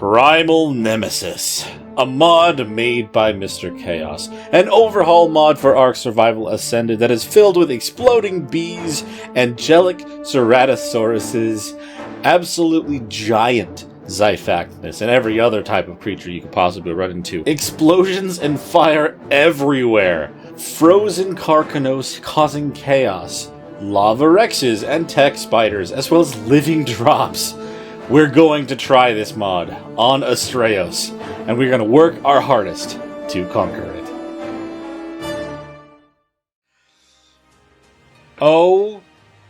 Primal Nemesis, a mod made by Mr. Chaos. An overhaul mod for Ark Survival Ascended that is filled with exploding bees, angelic ceratosauruses, absolutely giant Xiphactinus, and every other type of creature you could possibly run into. Explosions and fire everywhere. Frozen Carcanos causing chaos. Lava Rexes and tech spiders, as well as living drops. We're going to try this mod on Astraeos, and we're going to work our hardest to conquer it. Oh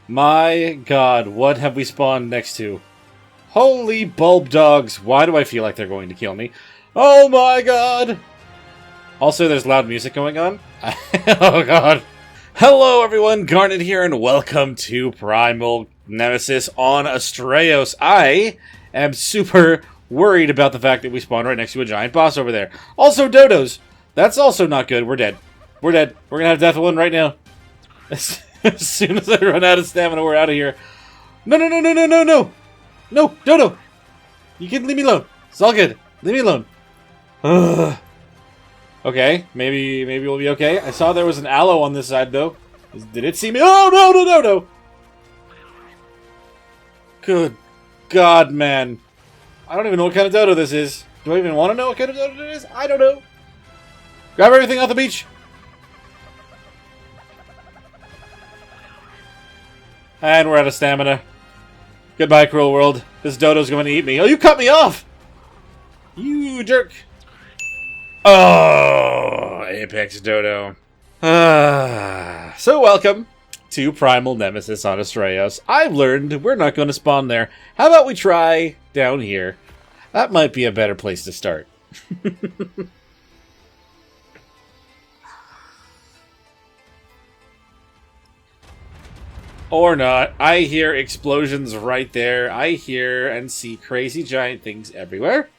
my god, what have we spawned next to? Holy bulb dogs, why do I feel like they're going to kill me? Oh my god! Also, there's loud music going on. Oh god. Hello everyone, Garnet here, and welcome to Primal Nemesis on Astraeos. I am super worried about the fact that we spawned right next to a giant boss over there. Also, dodos. That's also not good. We're dead. We're dead. We're gonna have death one right now. As soon as I run out of stamina, we're out of here. No, no, no, no, no, no, no! No, dodo! You can leave me alone. It's all good. Leave me alone. Ugh. Okay, maybe we'll be okay. I saw there was an aloe on this side, though. Did it see me? Oh, no, no, no, no! Good God, man. I don't even know what kind of dodo this is. Do I even want to know what kind of dodo it is? I don't know. Grab everything off the beach. And we're out of stamina. Goodbye, cruel world. This dodo's going to eat me. Oh, you cut me off! You jerk. Oh, Apex Dodo. So welcome to Primal Nemesis on Astraeos. I've learned we're not going to spawn there. How about we try down here? That might be a better place to start. Or not. I hear explosions right there. I hear and see crazy giant things everywhere.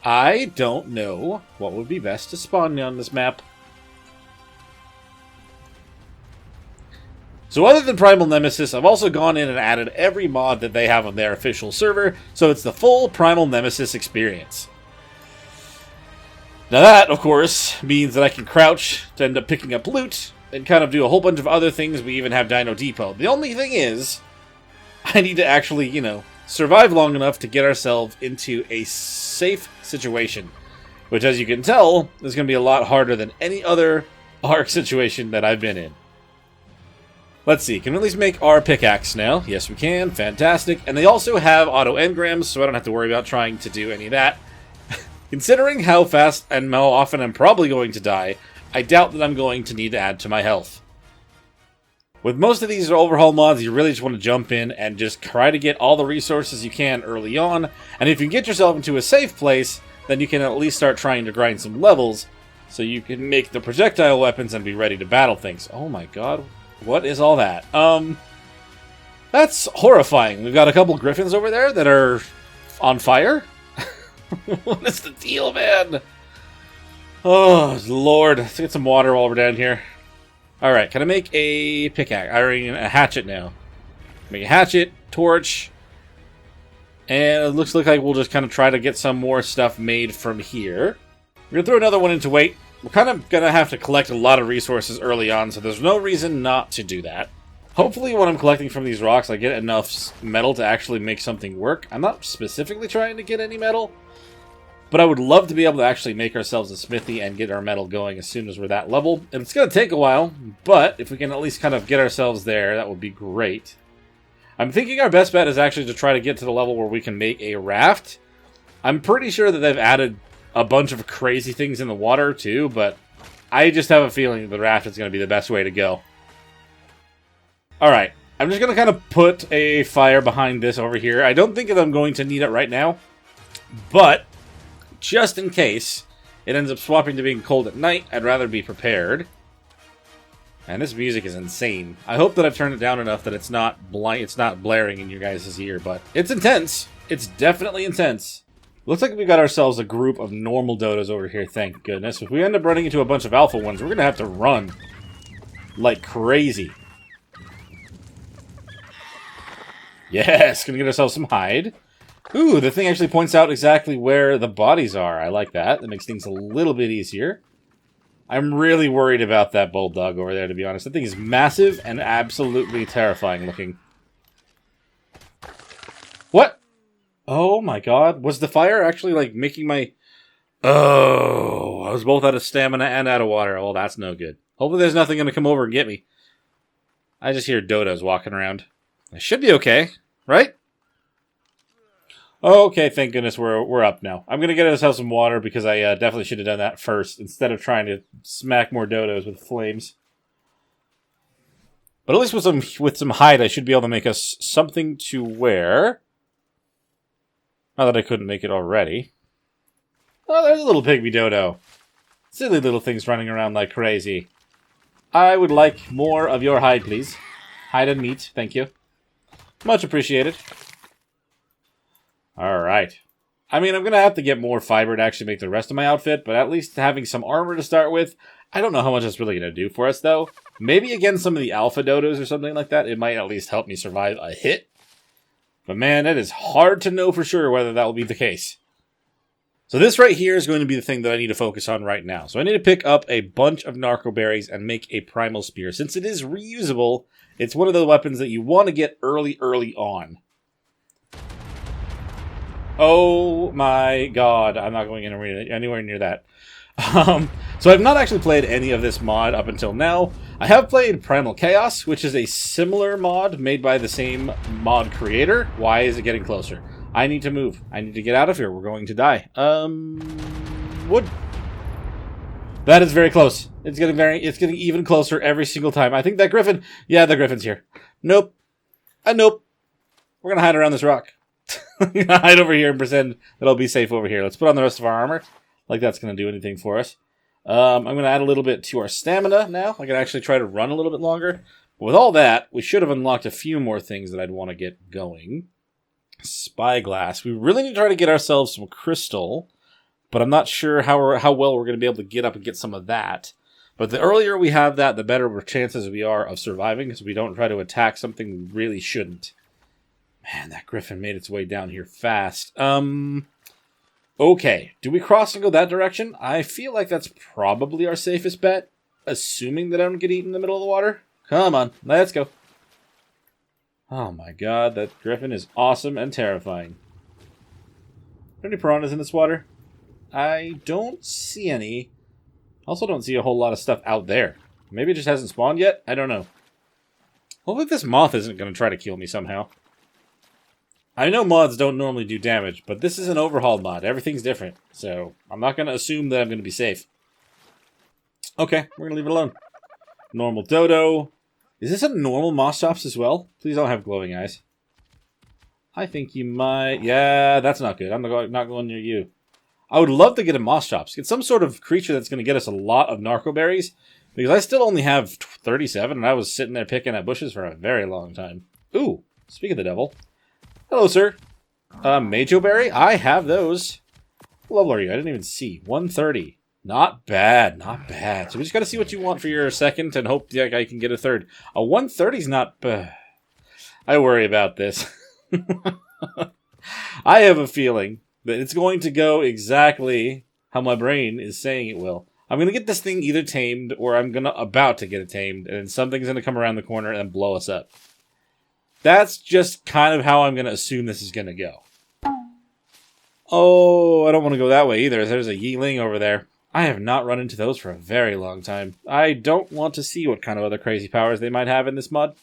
I don't know what would be best to spawn on this map. So other than Primal Nemesis, I've also gone in and added every mod that they have on their official server, so it's the full Primal Nemesis experience. Now that, of course, means that I can crouch to end up picking up loot, and kind of do a whole bunch of other things. We even have Dino Depot. The only thing is, I need to actually, survive long enough to get ourselves into a safe situation. Which, as you can tell, is going to be a lot harder than any other Ark situation that I've been in. Let's see, can we at least make our pickaxe now? Yes, we can. Fantastic. And they also have auto engrams, so I don't have to worry about trying to do any of that. Considering how fast and how often I'm probably going to die, I doubt that I'm going to need to add to my health. With most of these overhaul mods, you really just want to jump in and just try to get all the resources you can early on. And if you get yourself into a safe place, then you can at least start trying to grind some levels so you can make the projectile weapons and be ready to battle things. Oh my god, what is all that? That's horrifying. We've got a couple griffins over there that are on fire. What is the deal, man? Oh, Lord. Let's get some water while we're down here. Alright, can I make a pickaxe? I mean, a hatchet now. Make a hatchet, torch, and it looks like we'll just kind of try to get some more stuff made from here. We're going to throw another one into weight. We're kind of going to have to collect a lot of resources early on, so there's no reason not to do that. Hopefully when I'm collecting from these rocks, I get enough metal to actually make something work. I'm not specifically trying to get any metal, but I would love to be able to actually make ourselves a smithy and get our metal going as soon as we're that level. And it's going to take a while, but if we can at least kind of get ourselves there, that would be great. I'm thinking our best bet is actually to try to get to the level where we can make a raft. I'm pretty sure that they've added a bunch of crazy things in the water too, but I just have a feeling that the raft is going to be the best way to go. Alright, I'm just going to kind of put a fire behind this over here. I don't think that I'm going to need it right now, but just in case it ends up swapping to being cold at night, I'd rather be prepared. And this music is insane. I hope that I've turned it down enough that it's not blaring in your guys' ear, but it's intense. It's definitely intense. Looks like we got ourselves a group of normal dodos over here, thank goodness. If we end up running into a bunch of alpha ones, we're going to have to run like crazy. Yes, going to get ourselves some hide. Ooh, the thing actually points out exactly where the bodies are. I like that. That makes things a little bit easier. I'm really worried about that bulldog over there, to be honest. That thing is massive and absolutely terrifying looking. What? Oh my god. Was the fire actually, like, making my... Oh, I was both out of stamina and out of water. Well, that's no good. Hopefully there's nothing going to come over and get me. I just hear dodos walking around. I should be okay, right? Okay, thank goodness we're up now. I'm going to get ourselves some water because I definitely should have done that first instead of trying to smack more dodos with flames. But at least with some hide, I should be able to make us something to wear. Not that I couldn't make it already. Oh, there's a little pygmy dodo. Silly little things running around like crazy. I would like more of your hide, please. Hide and meat, thank you. Much appreciated. Alright. I mean, I'm going to have to get more fiber to actually make the rest of my outfit, but at least having some armor to start with. I don't know how much that's really going to do for us, though. Maybe against some of the alpha dodos or something like that, it might at least help me survive a hit. But man, it is hard to know for sure whether that will be the case. So this right here is going to be the thing that I need to focus on right now. So I need to pick up a bunch of narco berries and make a primal spear. Since it is reusable, it's one of the weapons that you want to get early on. Oh my god, I'm not going anywhere near that. So I've not actually played any of this mod up until now. I have played Primal Chaos, which is a similar mod made by the same mod creator. Why is it getting closer? I need to move. I need to get out of here. We're going to die. Wood. That is very close. It's getting even closer every single time. I think that griffin... Yeah, the griffin's here. Nope. Nope. We're gonna hide around this rock. Hide over here and pretend that I'll be safe over here. Let's put on the rest of our armor. Like that's gonna do anything for us. I'm gonna add a little bit to our stamina now. I can actually try to run a little bit longer. But with all that, we should have unlocked a few more things that I'd want to get going. Spyglass. We really need to try to get ourselves some crystal, but I'm not sure how well we're going to be able to get up and get some of that. But the earlier we have that, the better chances we are of surviving, because we don't try to attack something we really shouldn't. Man, that griffin made its way down here fast. Okay, do we cross and go that direction? I feel like that's probably our safest bet, assuming that I don't get eaten in the middle of the water. Come on, let's go. Oh my god, that griffin is awesome and terrifying. Are there any piranhas in this water? I don't see any. Also don't see a whole lot of stuff out there. Maybe it just hasn't spawned yet? I don't know. Hopefully this moth isn't going to try to kill me somehow. I know mods don't normally do damage, but this is an overhaul mod. Everything's different, so I'm not going to assume that I'm going to be safe. Okay, we're going to leave it alone. Normal dodo. Is this a normal Moschops as well? Please don't have glowing eyes. I think you might... Yeah, that's not good. I'm not going near you. I would love to get a Moschops. Get some sort of creature that's going to get us a lot of narco berries. Because I still only have 37, and I was sitting there picking at bushes for a very long time. Ooh, speak of the devil. Hello, sir. Majo berry? I have those. What level are you? I didn't even see. 130. Not bad, not bad. So we just got to see what you want for your second and hope I can get a third. A 130's not bad. I worry about this. I have a feeling that it's going to go exactly how my brain is saying it will. I'm going to get this thing either tamed or I'm about to get it tamed and something's going to come around the corner and blow us up. That's just kind of how I'm going to assume this is going to go. Oh, I don't want to go that way either. There's a yeeling over there. I have not run into those for a very long time. I don't want to see what kind of other crazy powers they might have in this mod.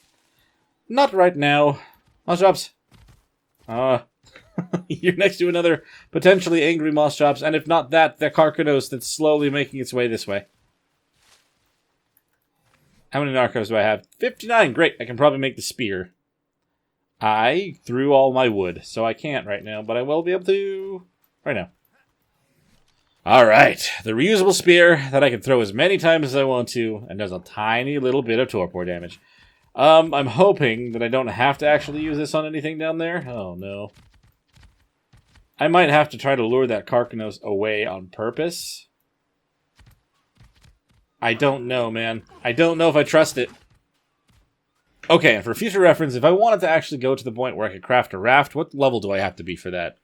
Not right now. Moschops. You're next to another potentially angry Moschops, and if not that, the Carcanos that's slowly making its way this way. How many narcos do I have? 59, great. I can probably make the spear. I threw all my wood, so I can't right now, but I will be able to right now. Alright, the reusable spear that I can throw as many times as I want to, and does a tiny little bit of torpor damage. I'm hoping that I don't have to actually use this on anything down there. Oh no. I might have to try to lure that Carcanos away on purpose. I don't know, man. I don't know if I trust it. Okay, and for future reference, if I wanted to actually go to the point where I could craft a raft, what level do I have to be for that?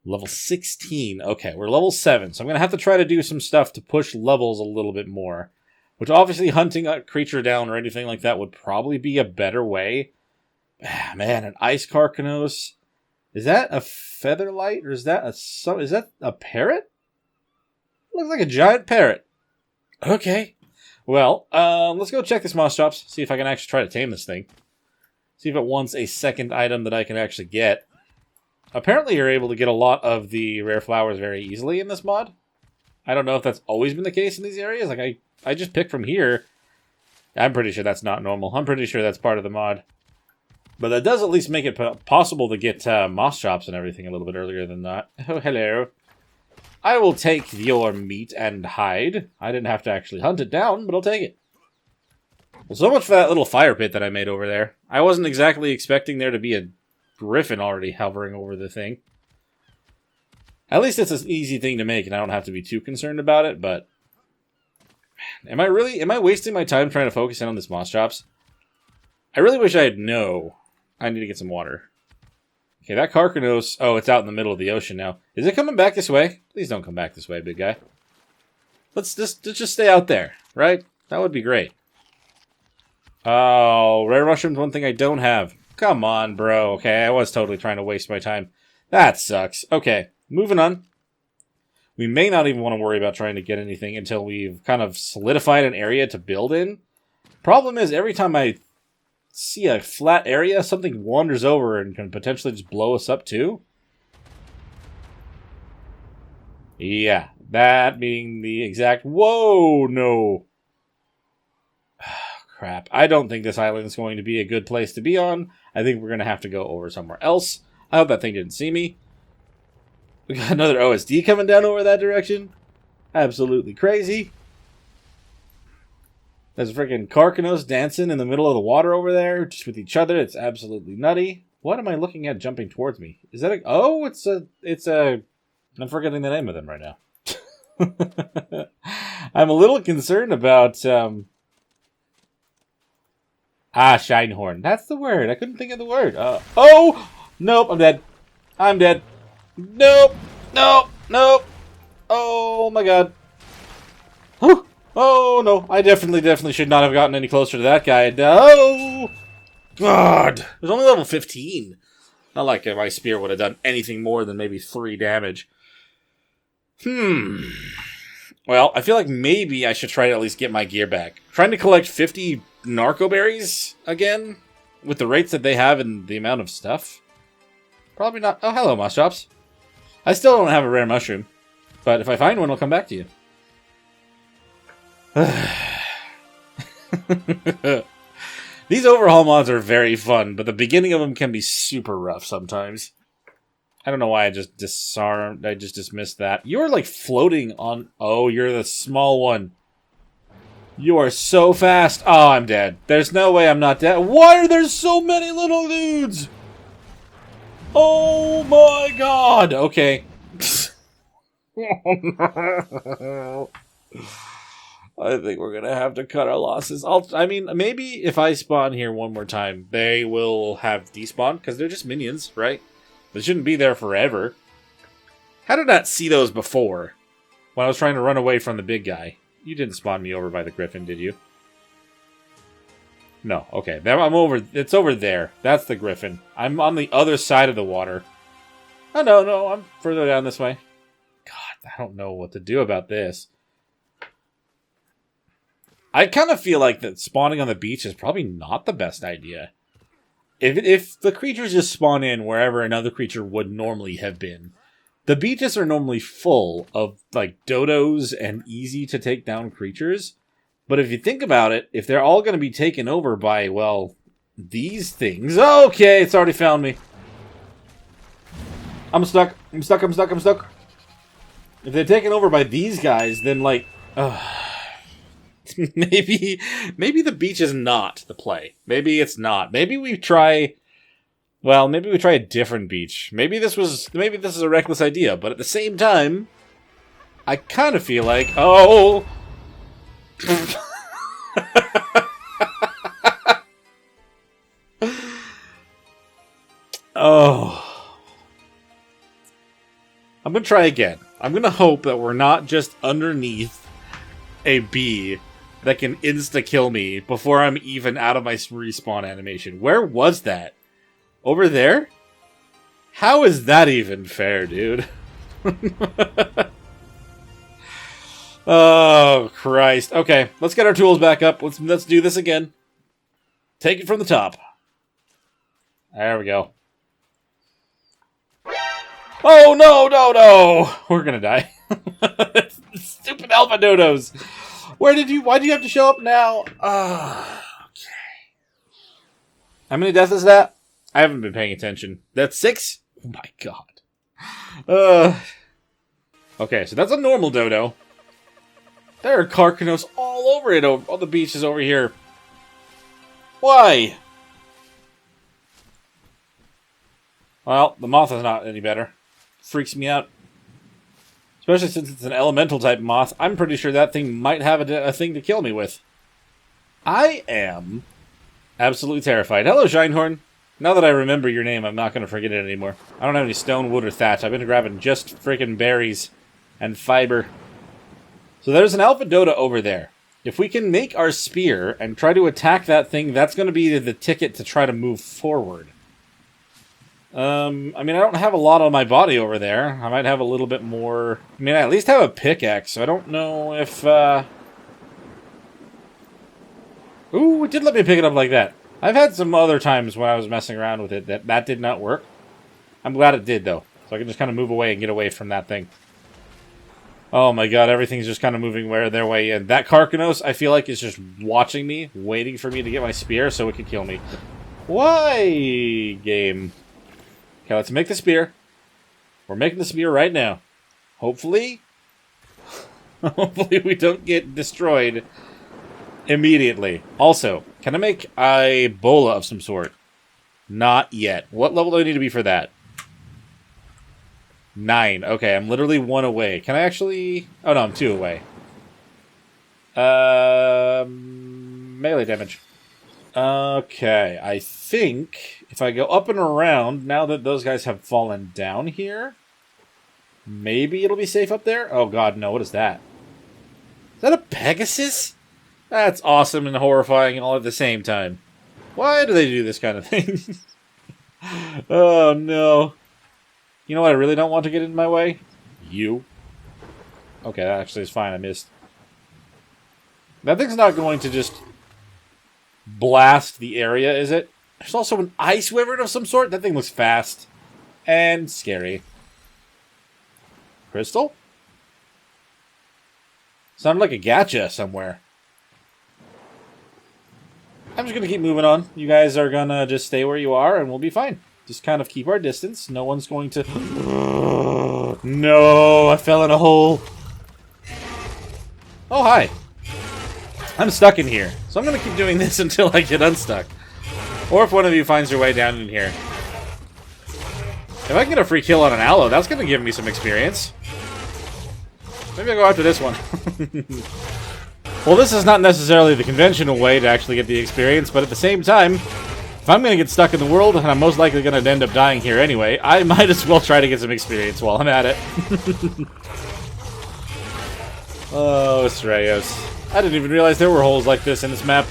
Level 16. Okay, we're level 7, so I'm going to have to try to do some stuff to push levels a little bit more. Which obviously hunting a creature down or anything like that would probably be a better way. Man, an ice carcanos. Is that a featherlight or is that a parrot? Looks like a giant parrot. Okay. Well, let's go check this moss chops. See if I can actually try to tame this thing. See if it wants a second item that I can actually get. Apparently you're able to get a lot of the rare flowers very easily in this mod. I don't know if that's always been the case in these areas. Like, I just picked from here. I'm pretty sure that's not normal. I'm pretty sure that's part of the mod. But that does at least make it possible to get moss chops and everything a little bit earlier than that. Oh, hello. I will take your meat and hide. I didn't have to actually hunt it down, but I'll take it. Well, so much for that little fire pit that I made over there. I wasn't exactly expecting there to be a griffin already hovering over the thing. At least it's an easy thing to make, and I don't have to be too concerned about it, but... Man, am I wasting my time trying to focus in on this moss chops? I really wish I had no. I need to get some water. Okay, that carcanos... Oh, it's out in the middle of the ocean now. Is it coming back this way? Please don't come back this way, big guy. Let's just stay out there, right? That would be great. Oh, rare mushroom's one thing I don't have. Come on, bro. Okay, I was totally trying to waste my time. That sucks. Okay, moving on. We may not even want to worry about trying to get anything until we've kind of solidified an area to build in. Problem is, every time I see a flat area, something wanders over and can potentially just blow us up too. Yeah, that being the exact... Whoa, no. Crap. I don't think this island is going to be a good place to be on. I think we're going to have to go over somewhere else. I hope that thing didn't see me. We got another OSD coming down over that direction. Absolutely crazy. There's a freaking carcanos dancing in the middle of the water over there, just with each other. It's absolutely nutty. What am I looking at jumping towards me? Is that a... Oh, it's a... I'm forgetting the name of them right now. I'm a little concerned about... Shinehorn. That's the word. I couldn't think of the word. Oh! Nope, I'm dead. I'm dead. Nope. Nope. Nope. Oh my god. Oh, oh no. I definitely should not have gotten any closer to that guy. No! God. It was only level 15. Not like my spear would have done anything more than maybe 3 damage. Well, I feel like maybe I should try to at least get my gear back. Trying to collect 50 narco berries again? With the rates that they have and the amount of stuff? Probably not. Oh, hello, moss chops. I still don't have a rare mushroom. But if I find one, I'll come back to you. These overhaul mods are very fun, but the beginning of them can be super rough sometimes. I don't know why I just dismissed that. You're like floating on... Oh, you're the small one. You are so fast. Oh, I'm dead. There's no way I'm not dead. Why are there so many little dudes? Oh my god. Okay. I think we're gonna have to cut our losses. I mean, maybe if I spawn here one more time, they will have despawn, because they're just minions, right? They shouldn't be there forever. How did I not see those before? When I was trying to run away from the big guy. You didn't spawn me over by the griffin, did you? No, okay. I'm over. It's over there. That's the griffin. I'm on the other side of the water. Oh, no, I'm further down this way. God, I don't know what to do about this. I kind of feel like that spawning on the beach is probably not the best idea. If the creatures just spawn in wherever another creature would normally have been, the beaches are normally full of, like, dodos and easy-to-take-down creatures. But if you think about it, if they're all going to be taken over by, well, these things... Okay, it's already found me. I'm stuck. I'm stuck. If they're taken over by these guys, then, like... maybe the beach is not the play. Maybe it's not. Maybe we try... Well, maybe we try a different beach. Maybe this is a reckless idea, but at the same time, I kind of feel like, oh, Oh. I'm going to try again. I'm going to hope that we're not just underneath a bee that can insta-kill me before I'm even out of my respawn animation. Where was that? Over there? How is that even fair, dude? Oh, Christ. Okay, let's get our tools back up. Let's do this again. Take it from the top. There we go. Oh, no! We're gonna die. Stupid alpha dodos. Why'd you have to show up now? Okay. How many deaths is that? I haven't been paying attention. That's 6? Oh my god. Okay, so that's a normal dodo. There are Carcanos all over it, all the beaches over here. Why? Well, the moth is not any better. Freaks me out. Especially since it's an elemental type moth. I'm pretty sure that thing might have a thing to kill me with. I am absolutely terrified. Hello, Shinehorn. Now that I remember your name, I'm not going to forget it anymore. I don't have any stone, wood, or thatch. I've been grabbing just freaking berries and fiber. So there's an alpha dodo over there. If we can make our spear and try to attack that thing, that's going to be the ticket to try to move forward. I mean, I don't have a lot on my body over there. I might have a little bit more... I mean, I at least have a pickaxe, so I don't know if, Ooh, it did let me pick it up like that. I've had some other times when I was messing around with it that did not work. I'm glad it did, though. So I can just kind of move away and get away from that thing. Oh my god, everything's just kind of moving their way in. That Carcanos, I feel like, is just watching me, waiting for me to get my spear so it can kill me. Why, game? Okay, let's make the spear. We're making the spear right now. Hopefully... hopefully we don't get destroyed immediately. Also, can I make a bola of some sort? Not yet. What level do I need to be for that? 9. Okay, I'm literally 1 away. Can I actually... Oh, no, I'm 2 away. Melee damage. Okay, I think if I go up and around, now that those guys have fallen down here, maybe it'll be safe up there? Oh, God, no. What is that? Is that a Pegasus? That's awesome and horrifying all at the same time. Why do they do this kind of thing? Oh, no. You know what I really don't want to get in my way? You. Okay, that actually is fine. I missed. That thing's not going to just blast the area, is it? There's also an ice wyvern of some sort. That thing looks fast. And scary. Crystal? Sounded like a gacha somewhere. I'm just going to keep moving on. You guys are going to just stay where you are and we'll be fine. Just kind of keep our distance. No one's going to... No, I fell in a hole. Oh, hi. I'm stuck in here. So I'm going to keep doing this until I get unstuck. Or if one of you finds your way down in here. If I can get a free kill on an aloe, that's going to give me some experience. Maybe I'll go after this one. Well, this is not necessarily the conventional way to actually get the experience, but at the same time, if I'm going to get stuck in the world, and I'm most likely going to end up dying here anyway, I might as well try to get some experience while I'm at it. Oh, Astraeos. I didn't even realize there were holes like this in this map.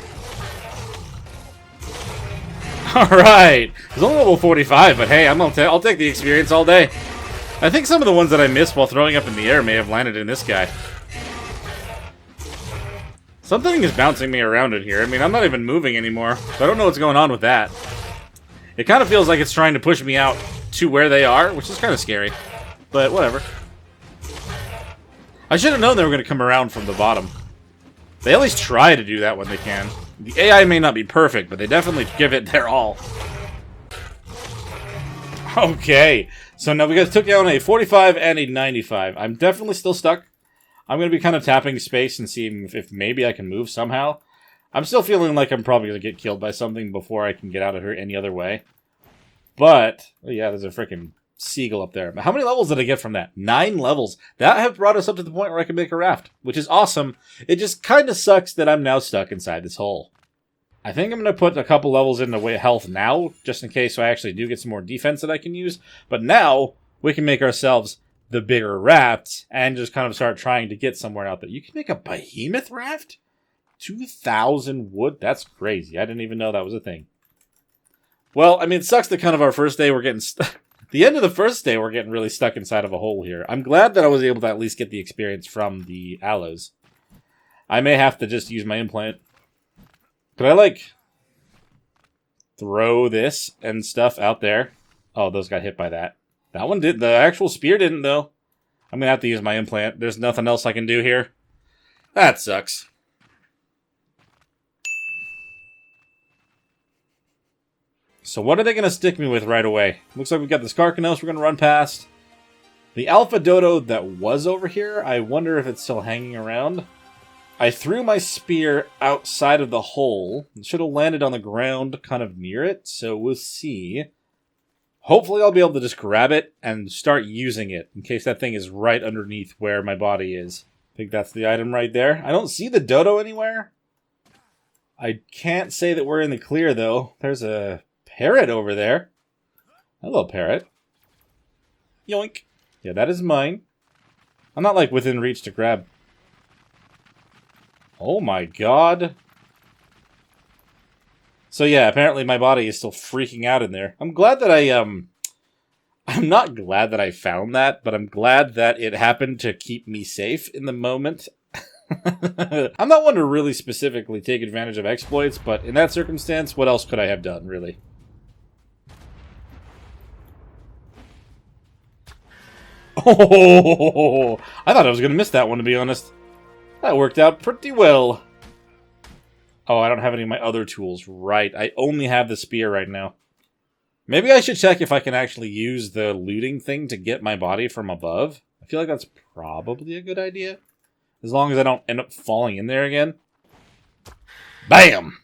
Alright! It's only level 45, but hey, I'll take the experience all day. I think some of the ones that I missed while throwing up in the air may have landed in this guy. Something is bouncing me around in here. I mean, I'm not even moving anymore, so I don't know what's going on with that. It kind of feels like it's trying to push me out to where they are, which is kind of scary. But whatever. I should have known they were going to come around from the bottom. They at least try to do that when they can. The AI may not be perfect, but they definitely give it their all. Okay, so now we guys took down a 45 and a 95. I'm definitely still stuck. I'm going to be kind of tapping space and seeing if maybe I can move somehow. I'm still feeling like I'm probably going to get killed by something before I can get out of here any other way. But, oh yeah, there's a freaking seagull up there. How many levels did I get from that? 9 levels. That have brought us up to the point where I can make a raft, which is awesome. It just kind of sucks that I'm now stuck inside this hole. I think I'm going to put a couple levels into health now, just in case I actually do get some more defense that I can use. But now, we can make ourselves the bigger rafts and just kind of start trying to get somewhere out there. You can make a behemoth raft? 2,000 wood? That's crazy. I didn't even know that was a thing. Well, I mean, it sucks that kind of our first day we're getting stuck. The end of the first day we're getting really stuck inside of a hole here. I'm glad that I was able to at least get the experience from the aloes. I may have to just use my implant. Could I, like, throw this and stuff out there? Oh, those got hit by that. That one did. The actual spear didn't, though. I'm going to have to use my implant. There's nothing else I can do here. That sucks. So what are they going to stick me with right away? Looks like we've got this Carcanos we're going to run past. The Alpha Dodo that was over here, I wonder if it's still hanging around. I threw my spear outside of the hole. It should have landed on the ground kind of near it, so we'll see. Hopefully I'll be able to just grab it and start using it, in case that thing is right underneath where my body is. I think that's the item right there. I don't see the dodo anywhere. I can't say that we're in the clear, though. There's a parrot over there. Hello, parrot. Yoink. Yeah, that is mine. I'm not, like, within reach to grab. Oh my god. So yeah, apparently my body is still freaking out in there. I'm glad that I'm not glad that I found that, but I'm glad that it happened to keep me safe in the moment. I'm not one to really specifically take advantage of exploits, but in that circumstance, what else could I have done, really? Oh, I thought I was going to miss that one, to be honest. That worked out pretty well. Oh, I don't have any of my other tools. Right, I only have the spear right now. Maybe I should check if I can actually use the looting thing to get my body from above. I feel like that's probably a good idea. As long as I don't end up falling in there again. Bam!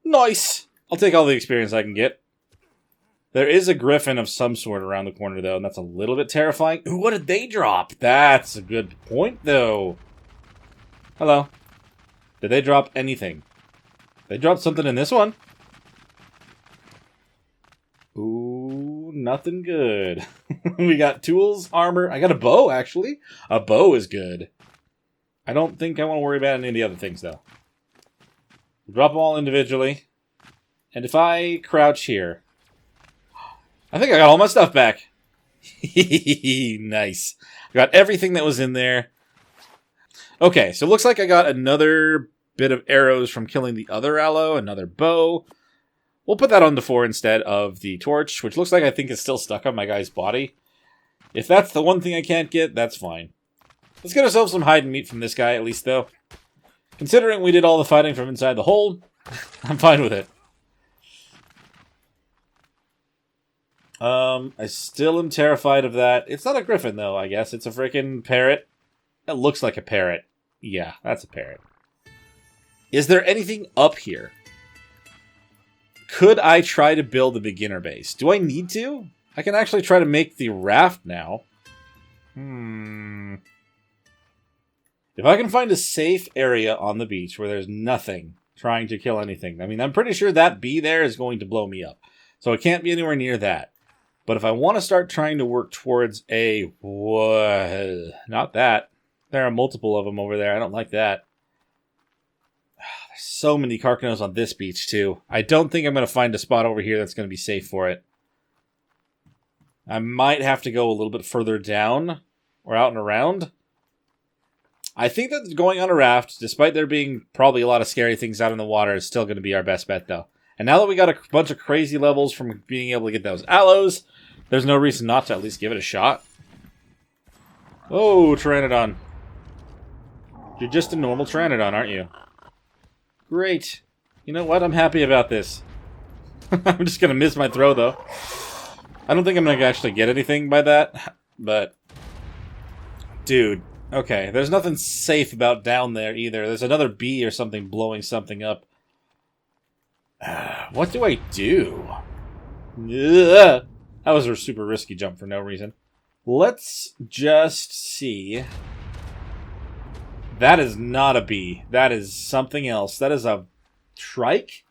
Nice! I'll take all the experience I can get. There is a griffin of some sort around the corner, though, and that's a little bit terrifying. Ooh, what did they drop? That's a good point, though. Hello. Did they drop anything? They dropped something in this one. Ooh, nothing good. We got tools, armor. I got a bow, actually. A bow is good. I don't think I want to worry about any of the other things, though. Drop them all individually. And if I crouch here... I think I got all my stuff back. Nice. I got everything that was in there. Okay, so it looks like I got another bit of arrows from killing the other aloe, another bow. We'll put that on the 4 instead of the torch, which looks like I think is still stuck on my guy's body. If that's the one thing I can't get, that's fine. Let's get ourselves some hide and meat from this guy, at least, though. Considering we did all the fighting from inside the hole, I'm fine with it. I still am terrified of that. It's not a griffin, though, I guess. It's a freaking parrot. It looks like a parrot. Yeah, that's a parrot. Is there anything up here? Could I try to build a beginner base? Do I need to? I can actually try to make the raft now. If I can find a safe area on the beach where there's nothing trying to kill anything. I mean, I'm pretty sure that bee there is going to blow me up. So it can't be anywhere near that. But if I want to start trying to work towards a... not that. There are multiple of them over there. I don't like that. There's so many Carcanos on this beach, too. I don't think I'm going to find a spot over here that's going to be safe for it. I might have to go a little bit further down or out and around. I think that going on a raft, despite there being probably a lot of scary things out in the water, is still going to be our best bet, though. And now that we got a bunch of crazy levels from being able to get those aloes, there's no reason not to at least give it a shot. Oh, Pteranodon. You're just a normal Pteranodon, aren't you? Great. You know what? I'm happy about this. I'm just going to miss my throw, though. I don't think I'm going to actually get anything by that, but... Dude, okay. There's nothing safe about down there, either. There's another bee or something blowing something up. What do I do? Ugh. That was a super risky jump for no reason. Let's just see. That is not a bee. That is something else. That is a trike?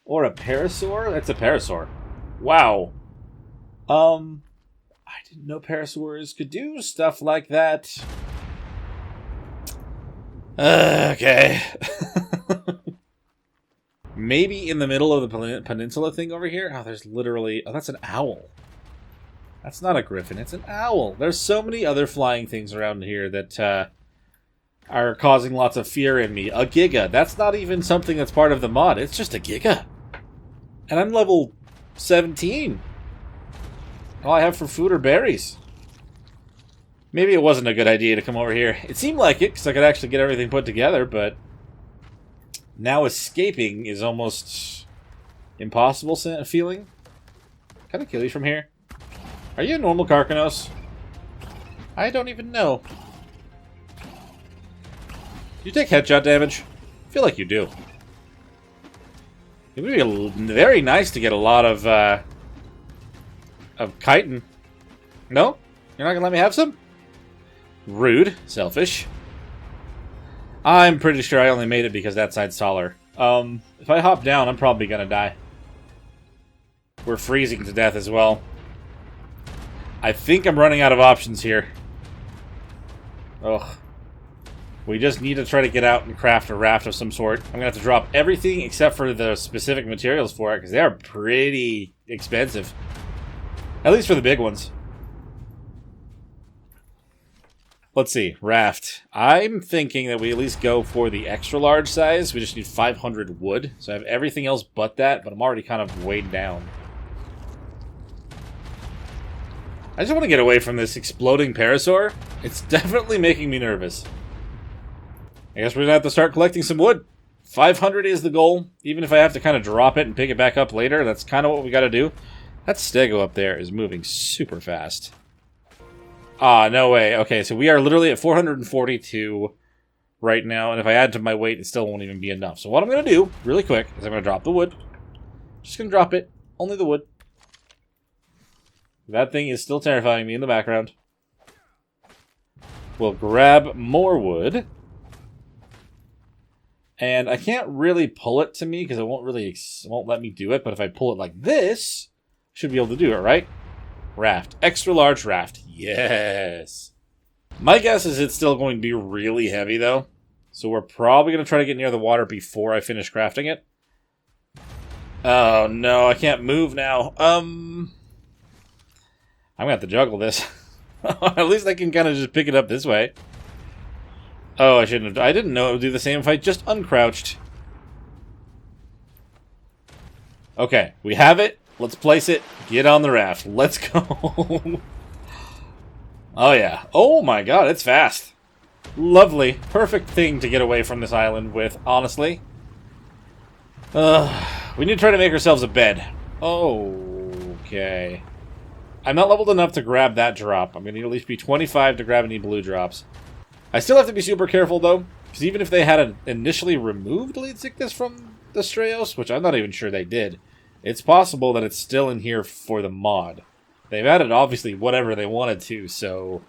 Or a parasaur? That's a parasaur. Wow. I didn't know parasaurs could do stuff like that. Okay. Maybe in the middle of the peninsula thing over here? Oh, there's literally... Oh, that's an owl. That's not a griffin, it's an owl. There's so many other flying things around here that are causing lots of fear in me. A giga. That's not even something that's part of the mod. It's just a giga. And I'm level 17. All I have for food are berries. Maybe it wasn't a good idea to come over here. It seemed like it, because I could actually get everything put together, but... Now escaping is almost impossible feeling. Can I kill you from here? Are you a normal Carcanos? I don't even know. Do you take headshot damage? I feel like you do. It would be very nice to get a lot of chitin. No? You're not gonna let me have some? Rude. Selfish. I'm pretty sure I only made it because that side's taller. If I hop down, I'm probably gonna die. We're freezing to death as well. I think I'm running out of options here. Ugh. We just need to try to get out and craft a raft of some sort. I'm gonna have to drop everything except for the specific materials for it, because they are pretty expensive. At least for the big ones. Let's see, raft. I'm thinking that we at least go for the extra large size. We just need 500 wood. So I have everything else but that, but I'm already kind of weighed down. I just want to get away from this exploding parasaur. It's definitely making me nervous. I guess we're going to have to start collecting some wood. 500 is the goal. Even if I have to kind of drop it and pick it back up later, that's kind of what we got to do. That stego up there is moving super fast. Ah, no way. Okay, so we are literally at 442 right now, and if I add to my weight, it still won't even be enough. So what I'm going to do, really quick, is I'm going to drop the wood. Just going to drop it. Only the wood. That thing is still terrifying me in the background. We'll grab more wood. And I can't really pull it to me, because it won't let me do it, but if I pull it like this, I should be able to do it, right? Raft. Extra large raft. Yes. My guess is it's still going to be really heavy, though. So we're probably going to try to get near the water before I finish crafting it. Oh, no. I can't move now. I'm going to have to juggle this. At least I can kind of just pick it up this way. Oh, I shouldn't have. I didn't know it would do the same if I just uncrouched. Okay. We have it. Let's place it. Get on the raft. Let's go. Oh, yeah. Oh, my God. It's fast. Lovely. Perfect thing to get away from this island with, honestly. We need to try to make ourselves a bed. Okay. I'm not leveled enough to grab that drop. I'm going to need at least be 25 to grab any blue drops. I still have to be super careful, though. Because even if they had initially removed lead sickness from the Astraeos, which I'm not even sure they did, it's possible that it's still in here for the mod. They've added, obviously, whatever they wanted to, so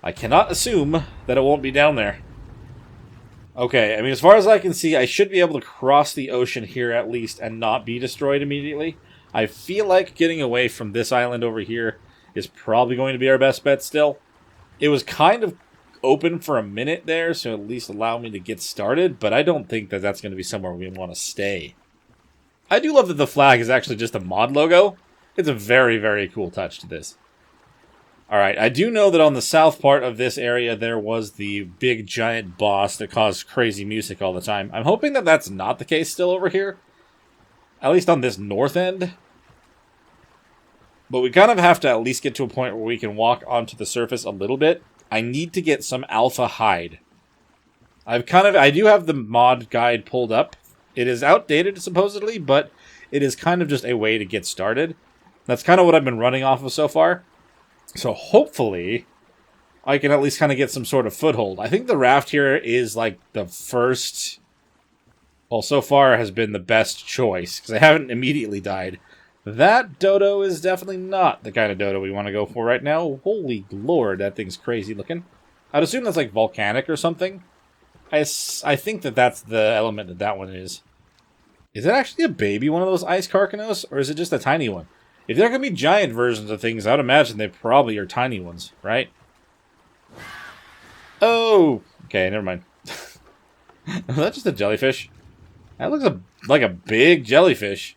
I cannot assume that it won't be down there. Okay, I mean, as far as I can see, I should be able to cross the ocean here at least and not be destroyed immediately. I feel like getting away from this island over here is probably going to be our best bet still. It was kind of open for a minute there, so at least allow me to get started, but I don't think that that's going to be somewhere we want to stay. I do love that the flag is actually just a mod logo. It's a very, very cool touch to this. Alright, I do know that on the south part of this area there was the big giant boss that caused crazy music all the time. I'm hoping that that's not the case still over here. At least on this north end. But we kind of have to at least get to a point where we can walk onto the surface a little bit. I need to get some alpha hide. I do have the mod guide pulled up. It is outdated, supposedly, but it is kind of just a way to get started. That's kind of what I've been running off of so far. So hopefully, I can at least kind of get some sort of foothold. I think the raft here is like the first... Well, so far has been the best choice, because I haven't immediately died. That dodo is definitely not the kind of dodo we want to go for right now. Holy lord, that thing's crazy looking. I'd assume that's like volcanic or something. I think that that's the element that one is. Is that actually a baby one of those ice Carcanos, or is it just a tiny one? If there can be giant versions of things, I would imagine they probably are tiny ones, right? Oh! Okay, never mind. Is that just a jellyfish? That looks like a big jellyfish.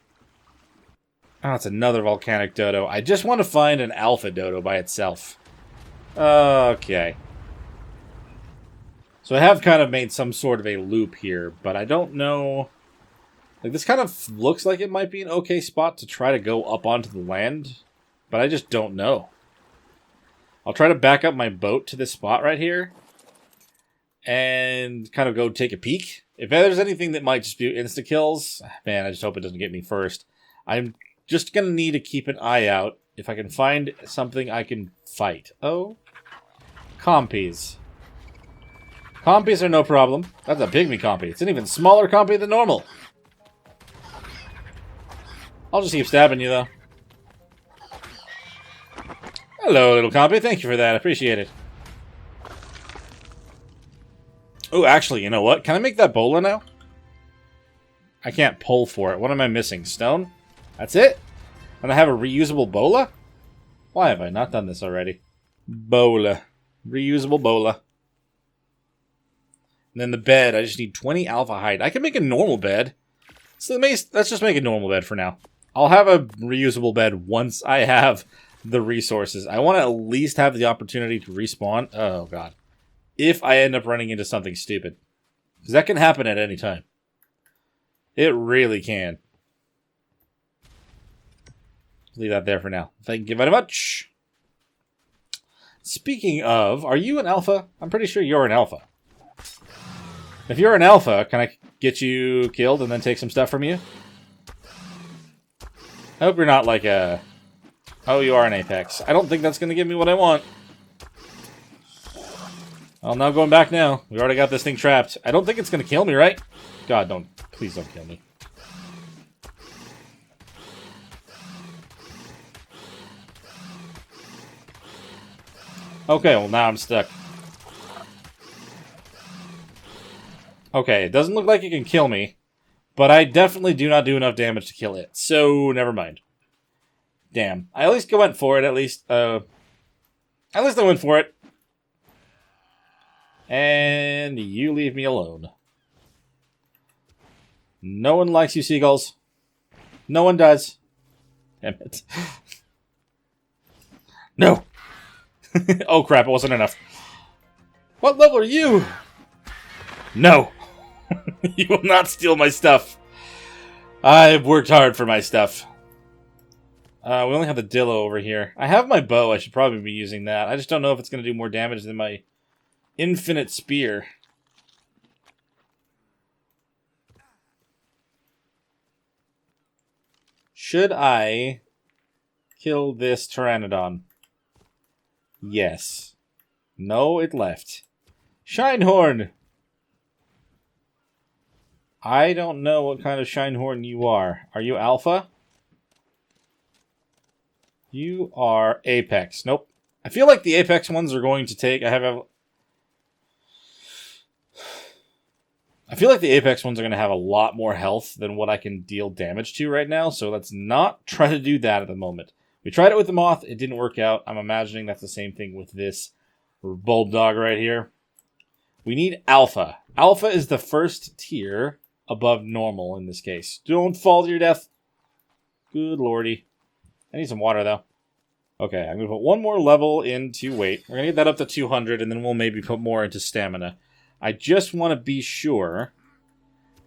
Oh, it's another volcanic dodo. I just want to find an alpha dodo by itself. Okay. So I have kind of made some sort of a loop here, but I don't know... Like, this kind of looks like it might be an okay spot to try to go up onto the land, but I just don't know. I'll try to back up my boat to this spot right here, and kind of go take a peek. If there's anything that might just be insta-kills, man, I just hope it doesn't get me first. I'm just going to need to keep an eye out if I can find something I can fight. Oh, compies. Compies are no problem. That's a pygmy compy. It's an even smaller compy than normal. I'll just keep stabbing you, though. Hello, little compy. Thank you for that. I appreciate it. Oh, actually, you know what? Can I make that bola now? I can't pull for it. What am I missing? Stone? That's it? And I have a reusable bola? Why have I not done this already? Bola. Reusable bola. And then the bed. I just need 20 alpha hide. I can make a normal bed. So let's just make a normal bed for now. I'll have a reusable bed once I have the resources. I want to at least have the opportunity to respawn. Oh, God. If I end up running into something stupid. Because that can happen at any time. It really can. Leave that there for now. Thank you very much. Speaking of, are you an alpha? I'm pretty sure you're an alpha. If you're an alpha, can I get you killed and then take some stuff from you? I hope you're not like a... Oh, you are an apex. I don't think that's going to give me what I want. Well, now going back now. We already got this thing trapped. I don't think it's going to kill me, right? God, don't. Please don't kill me. Okay, well now I'm stuck. Okay, it doesn't look like it can kill me. But I definitely do not do enough damage to kill it. So, never mind. Damn. I at least went for it, at least I went for it. And you leave me alone. No one likes you, seagulls. No one does. Damn it. No! Oh crap, it wasn't enough. What level are you? No! You will not steal my stuff. I've worked hard for my stuff. We only have the Dillo over here. I have my bow. I should probably be using that. I just don't know if it's going to do more damage than my infinite spear. Should I kill this Pteranodon? Yes. No, it left. Shinehorn! I don't know what kind of Shinehorn you are. Are you Alpha? You are Apex. Nope. I feel like the Apex ones are going to take... I feel like the Apex ones are going to have a lot more health than what I can deal damage to right now, so let's not try to do that at the moment. We tried it with the Moth. It didn't work out. I'm imagining that's the same thing with this Bulldog right here. We need Alpha. Alpha is the first tier above normal in this case. Don't fall to your death. Good lordy. I need some water, though. Okay, I'm going to put one more level into weight. We're going to get that up to 200, and then we'll maybe put more into stamina. I just want to be sure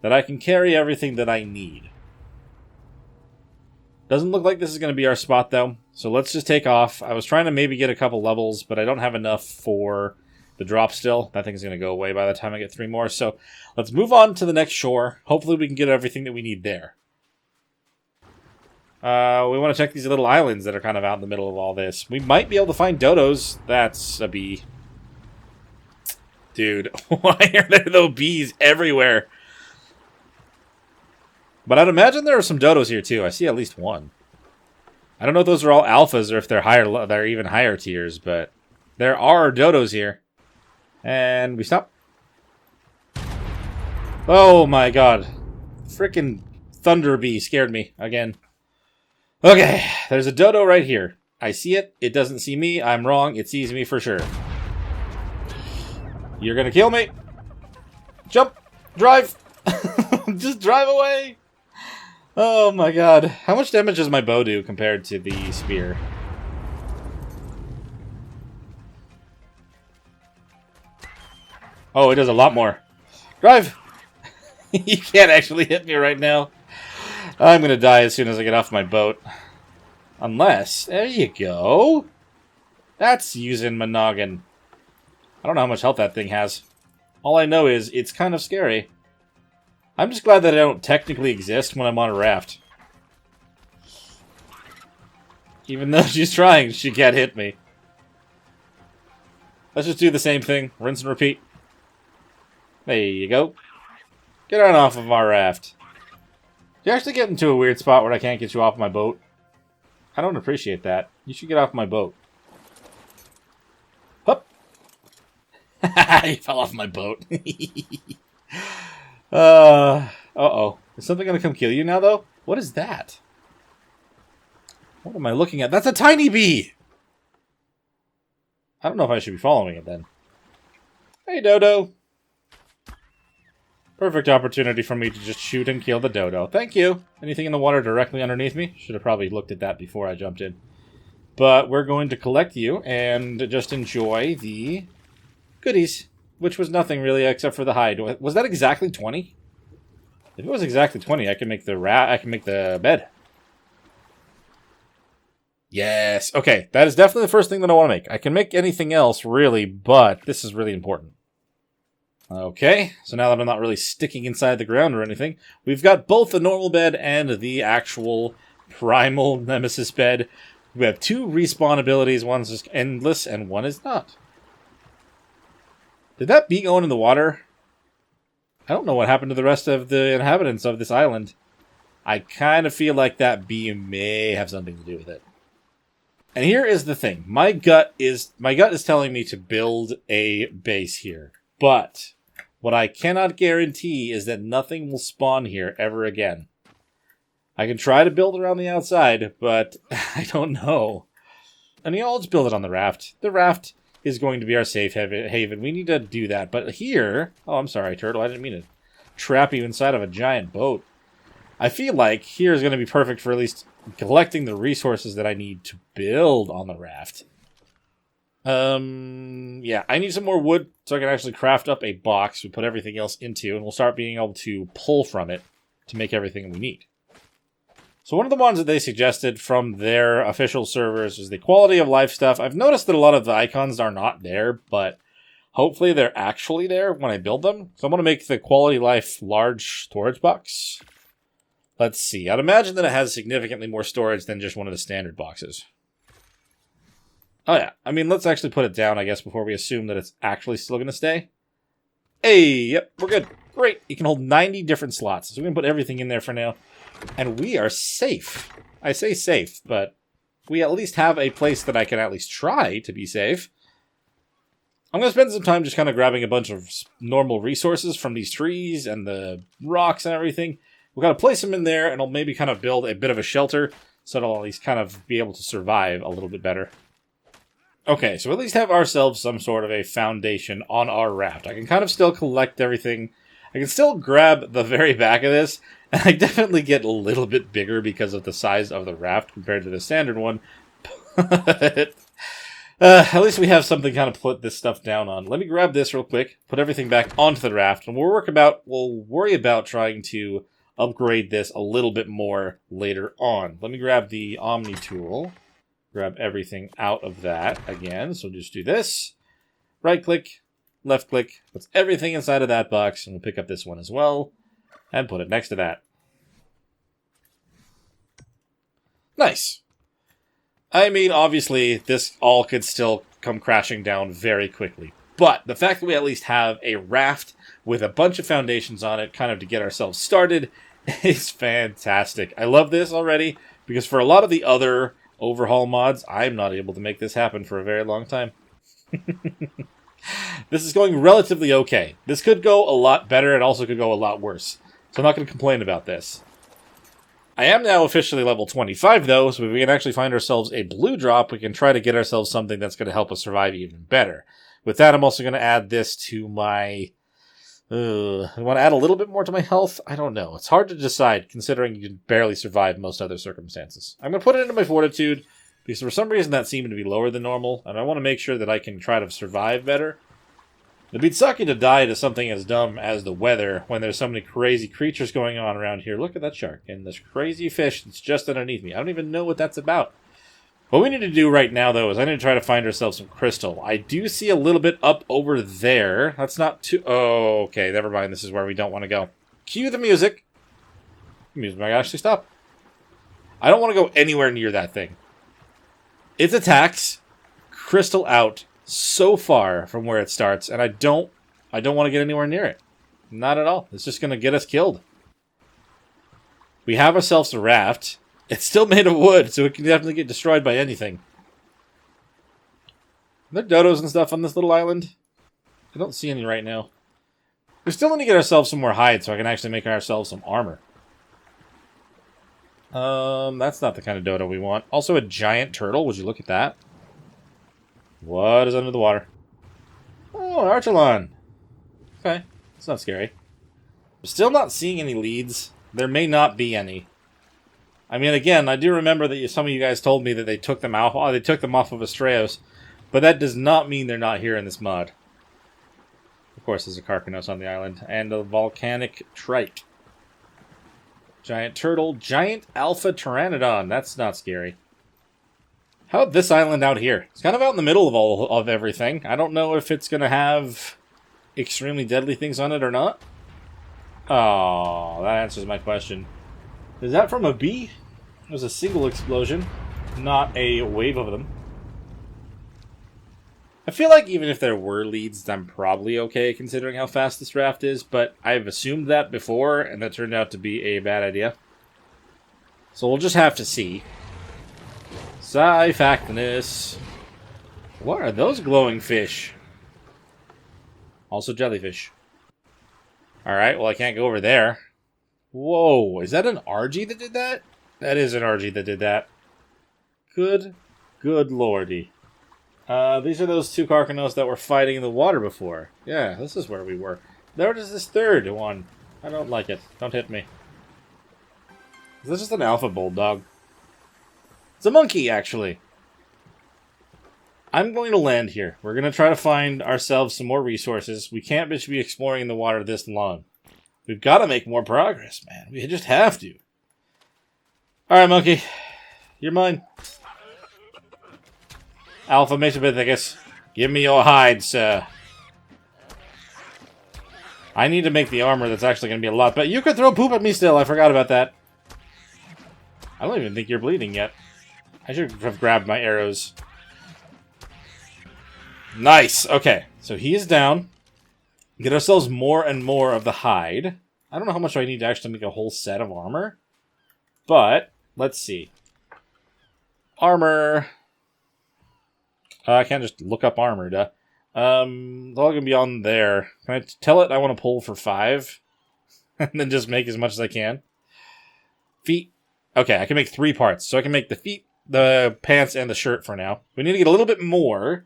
that I can carry everything that I need. Doesn't look like this is going to be our spot, though. So let's just take off. I was trying to maybe get a couple levels, but I don't have enough for the drop still. That thing's going to go away by the time I get 3 more. So let's move on to the next shore. Hopefully we can get everything that we need there. We want to check these little islands that are kind of out in the middle of all this. We might be able to find dodos. That's a bee. Dude, why are there those bees everywhere? But I'd imagine there are some dodos here too. I see at least one. I don't know if those are all alphas or if they're even higher tiers, but there are dodos here. And we stop. Oh my god. Frickin' thunder bee scared me again. Okay, there's a dodo right here. I see it. It doesn't see me. I'm wrong. It sees me for sure. You're gonna kill me. Jump. Drive. Just drive away. Oh my god. How much damage does my bow do compared to the spear? Oh, it does a lot more. Drive! You can't actually hit me right now. I'm gonna die as soon as I get off my boat. Unless... There you go. That's using my noggin. I don't know how much health that thing has. All I know is it's kind of scary. I'm just glad that I don't technically exist when I'm on a raft. Even though she's trying, she can't hit me. Let's just do the same thing. Rinse and repeat. There you go. Get on off of our raft. You actually get into a weird spot where I can't get you off my boat. I don't appreciate that. You should get off my boat. Hup! You fell off my boat. Uh-oh. Is something gonna come kill you now, though? What is that? What am I looking at? That's a tiny bee! I don't know if I should be following it, then. Hey, Dodo. Perfect opportunity for me to just shoot and kill the dodo. Thank you. Anything in the water directly underneath me? Should have probably looked at that before I jumped in. But we're going to collect you and just enjoy the goodies, which was nothing really except for the hide. Was that exactly 20? If it was exactly 20, I can make the bed. Yes. Okay, that is definitely the first thing that I want to make. I can make anything else, really, but this is really important. Okay, so now that I'm not really sticking inside the ground or anything, we've got both the normal bed and the actual Primal Nemesis bed. We have two respawn abilities, one's just endless and one is not. Did that bee go in the water? I don't know what happened to the rest of the inhabitants of this island. I kind of feel like that bee may have something to do with it. And here is the thing. My gut is telling me to build a base here. But what I cannot guarantee is that nothing will spawn here ever again. I can try to build around the outside, but I don't know. And I'll just build it on the raft. The raft is going to be our safe haven. We need to do that. But here... Oh, I'm sorry, Turtle. I didn't mean to trap you inside of a giant boat. I feel like here is going to be perfect for at least collecting the resources that I need to build on the raft. Yeah, I need some more wood so I can actually craft up a box we put everything else into, and we'll start being able to pull from it to make everything we need. So one of the ones that they suggested from their official servers is the quality of life stuff. I've noticed that a lot of the icons are not there, but hopefully they're actually there when I build them. So I'm going to make the quality life large storage box. Let's see. I'd imagine that it has significantly more storage than just one of the standard boxes. Oh yeah, I mean, let's actually put it down, I guess, before we assume that it's actually still going to stay. Hey, yep, we're good. Great, you can hold 90 different slots. So we can put everything in there for now. And we are safe. I say safe, but we at least have a place that I can at least try to be safe. I'm going to spend some time just kind of grabbing a bunch of normal resources from these trees and the rocks and everything. We've got to place them in there, and I'll maybe kind of build a bit of a shelter so it'll at least kind of be able to survive a little bit better. Okay, so at least have ourselves some sort of a foundation on our raft. I can kind of still collect everything. I can still grab the very back of this, and I definitely get a little bit bigger because of the size of the raft compared to the standard one. But at least we have something kind of put this stuff down on. Let me grab this real quick, put everything back onto the raft, and we'll worry about trying to upgrade this a little bit more later on. Let me grab the Omni tool. Grab everything out of that again. So just do this. Right click, left click, puts everything inside of that box, and we'll pick up this one as well and put it next to that. Nice. I mean, obviously, this all could still come crashing down very quickly. But the fact that we at least have a raft with a bunch of foundations on it, kind of to get ourselves started, is fantastic. I love this already, because for a lot of the other overhaul mods, I'm not able to make this happen for a very long time. This is going relatively okay. This could go a lot better, and also could go a lot worse. So I'm not going to complain about this. I am now officially level 25, though, so if we can actually find ourselves a blue drop, we can try to get ourselves something that's going to help us survive even better. With that, I'm also going to add this to my... I want to add a little bit more to my health? I don't know. It's hard to decide, considering you can barely survive most other circumstances. I'm going to put it into my fortitude, because for some reason that seemed to be lower than normal, and I want to make sure that I can try to survive better. It'd be sucky to die to something as dumb as the weather when there's so many crazy creatures going on around here. Look at that shark and this crazy fish that's just underneath me. I don't even know what that's about. What we need to do right now, though, is I need to try to find ourselves some crystal. I do see a little bit up over there. That's not too... Oh, okay, never mind. This is where we don't want to go. Cue the music. The music might actually stop. I don't want to go anywhere near that thing. Its attacks crystal out so far from where it starts, and I don't want to get anywhere near it. Not at all. It's just going to get us killed. We have ourselves a raft. It's still made of wood, so it can definitely get destroyed by anything. Are there dodos and stuff on this little island? I don't see any right now. We still need to get ourselves some more hide so I can actually make ourselves some armor. That's not the kind of dodo we want. Also a giant turtle. Would you look at that? What is under the water? Oh, Archelon. Okay, it's not scary. We're still not seeing any leads. There may not be any. I mean, again, I do remember that some of you guys told me that they took them out. Oh, they took them off of Astraeos, but that does not mean they're not here in this mod. Of course, there's a Carcanos on the island, and a volcanic trike. Giant turtle, giant alpha pteranodon. That's not scary. How about this island out here? It's kind of out in the middle of everything. I don't know if it's going to have extremely deadly things on it or not. Oh, that answers my question. Is that from a bee? It was a single explosion, not a wave of them. I feel like even if there were leads, I'm probably okay considering how fast this raft is, but I've assumed that before, and that turned out to be a bad idea. So we'll just have to see. Scyphactinus. What are those glowing fish? Also jellyfish. Alright, well I can't go over there. Whoa, is that an RG that did that? That is an RG that did that. Good lordy. These are those two Carcanos that were fighting in the water before. Yeah, this is where we were. There is this third one. I don't like it. Don't hit me. Is this just an alpha bulldog? It's a monkey, actually. I'm going to land here. We're going to try to find ourselves some more resources. We can't just be exploring in the water this long. We've got to make more progress, man. We just have to. Alright, monkey. You're mine. Alpha Mesopithecus, give me your hide, sir. I need to make the armor that's actually going to be a lot better. You could throw poop at me still. I forgot about that. I don't even think you're bleeding yet. I should have grabbed my arrows. Nice. Okay, so he is down. Get ourselves more and more of the hide. I don't know how much I need to actually make a whole set of armor. But, let's see. Armor. I can't just look up armor, duh. It's all going to be on there. Can I tell it I want to pull for 5? And then just make as much as I can? Feet. Okay, I can make 3 parts. So I can make the feet, the pants, and the shirt for now. We need to get a little bit more.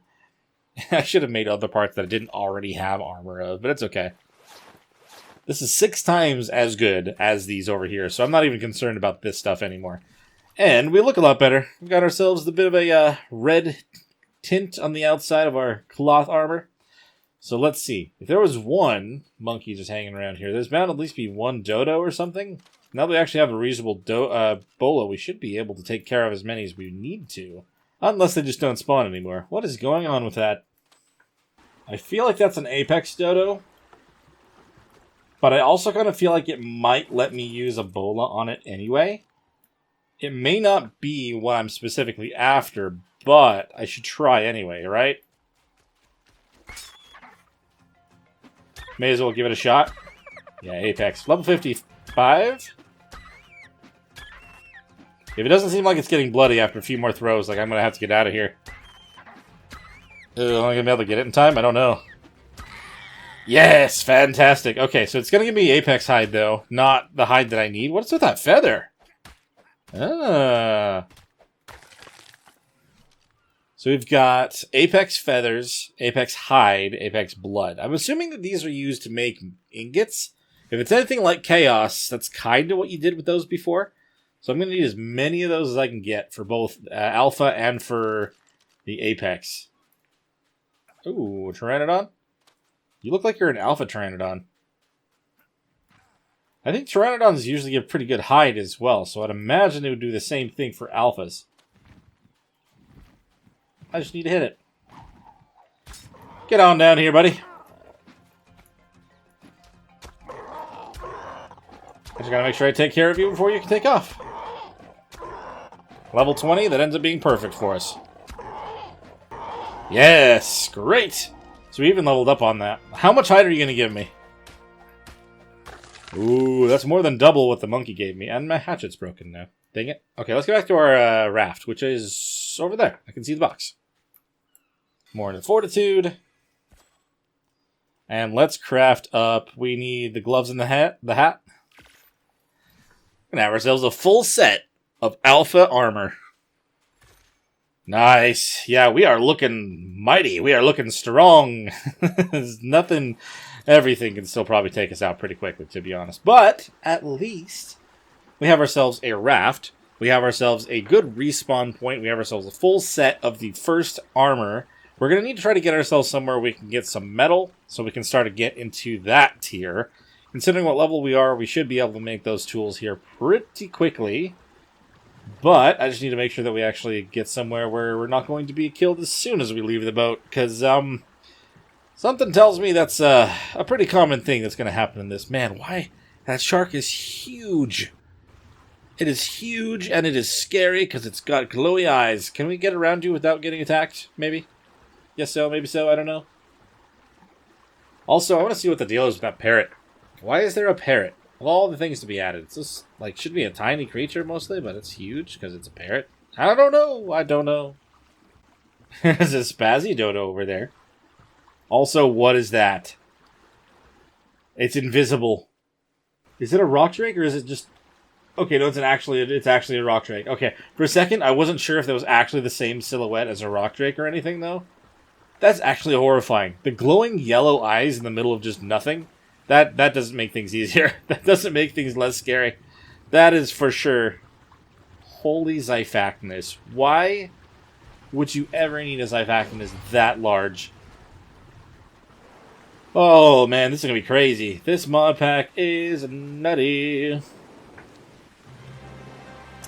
I should have made other parts that I didn't already have armor of, but it's okay. This is 6 times as good as these over here, so I'm not even concerned about this stuff anymore. And we look a lot better. We've got ourselves a bit of a red tint on the outside of our cloth armor. So let's see. If there was one monkey just hanging around here, there's bound to at least be one dodo or something. Now that we actually have a reasonable bola, we should be able to take care of as many as we need to. Unless they just don't spawn anymore. What is going on with that? I feel like that's an apex dodo. But I also kind of feel like it might let me use a bola on it anyway. It may not be what I'm specifically after, but I should try anyway, right? May as well give it a shot. Yeah, apex. Level 55? If it doesn't seem like it's getting bloody after a few more throws, like I'm going to have to get out of here. Am I going to be able to get it in time? I don't know. Yes! Fantastic. Okay, so it's going to give me apex hide, though. Not the hide that I need. What's with that feather? Ah. So we've got Apex Feathers, Apex Hide, Apex Blood. I'm assuming that these are used to make ingots. If it's anything like Chaos, that's kind of what you did with those before. So I'm going to need as many of those as I can get for both Alpha and for the Apex. Ooh, Pteranodon? You look like you're an Alpha Pteranodon. I think Pteranodons usually give pretty good hide as well, so I'd imagine it would do the same thing for Alphas. I just need to hit it. Get on down here, buddy. I just gotta make sure I take care of you before you can take off. Level 20, that ends up being perfect for us. Yes, great. So we even leveled up on that. How much height are you gonna give me? Ooh, that's more than double what the monkey gave me. And my hatchet's broken now. Dang it. Okay, let's get back to our raft, which is over there. I can see the box. More than fortitude. And let's craft up. We need the gloves and the hat. We're gonna have ourselves a full set of alpha armor. Nice. Yeah, we are looking mighty. We are looking strong. There's nothing. Everything can still probably take us out pretty quickly, to be honest. But at least we have ourselves a raft. We have ourselves a good respawn point. We have ourselves a full set of the first armor. We're going to need to try to get ourselves somewhere we can get some metal, so we can start to get into that tier. Considering what level we are, we should be able to make those tools here pretty quickly. But I just need to make sure that we actually get somewhere where we're not going to be killed as soon as we leave the boat. Because, something tells me that's a pretty common thing that's going to happen in this. Man, why? That shark is huge. It is huge, and it is scary because it's got glowy eyes. Can we get around you without getting attacked? Maybe? Yes, so, maybe so, I don't know. Also, I want to see what the deal is with that parrot. Why is there a parrot? Of all the things to be added, it's just, like, should be a tiny creature mostly, but it's huge because it's a parrot. I don't know. There's a spazzy dodo over there. Also, what is that? It's invisible. Is it a rock drake, or is it just... Okay, no, it's actually a rock drake. Okay, for a second, I wasn't sure if that was actually the same silhouette as a rock drake or anything, though. That's actually horrifying. The glowing yellow eyes in the middle of just nothing, that doesn't make things easier. That doesn't make things less scary. That is for sure. Holy Xiphactinus. Why would you ever need a Xiphactinus that large? Oh, man, this is going to be crazy. This mod pack is nutty.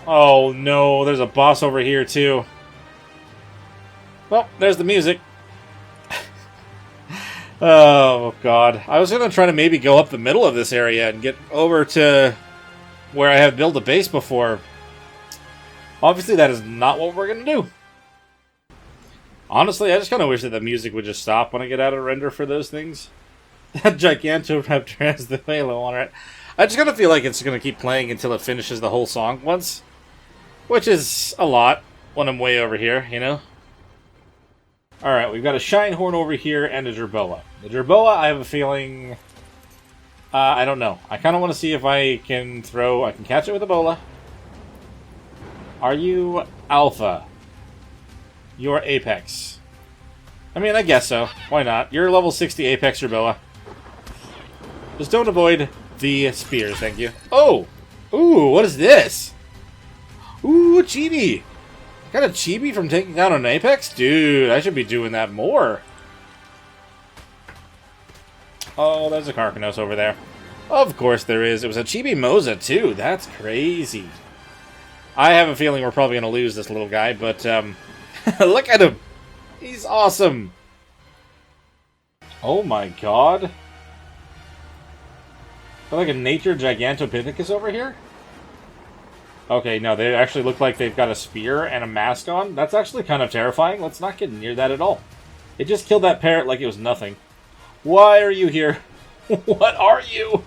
Oh, no, there's a boss over here, too. Well, there's the music. Oh, God. I was going to try to maybe go up the middle of this area and get over to where I have built a base before. Obviously, that is not what we're going to do. Honestly, I just kind of wish that the music would just stop when I get out of render for those things. That Gigantoraptor has the halo on it. I just kind of feel like it's going to keep playing until it finishes the whole song once. Which is a lot when I'm way over here, you know? Alright, we've got a Shinehorn over here and a Jerboa. The Jerboa, I have a feeling... I don't know. I kind of want to see if I can throw... I can catch it with a bola. Are you Alpha? You're Apex. I mean, I guess so. Why not? You're level 60 Apex Jerboa. Just don't avoid the spears, thank you. Oh! Ooh, what is this? Ooh, a chibi! Got a chibi from taking out an Apex? Dude, I should be doing that more. Oh, there's a Karkanos over there. Of course there is. It was a chibi Moza, too. That's crazy. I have a feeling we're probably going to lose this little guy, but, look at him! He's awesome! Oh my god. Got like a nature Gigantopithecus over here? Okay, no, they actually look like they've got a spear and a mask on. That's actually kind of terrifying. Let's not get near that at all. It just killed that parrot like it was nothing. Why are you here? What are you?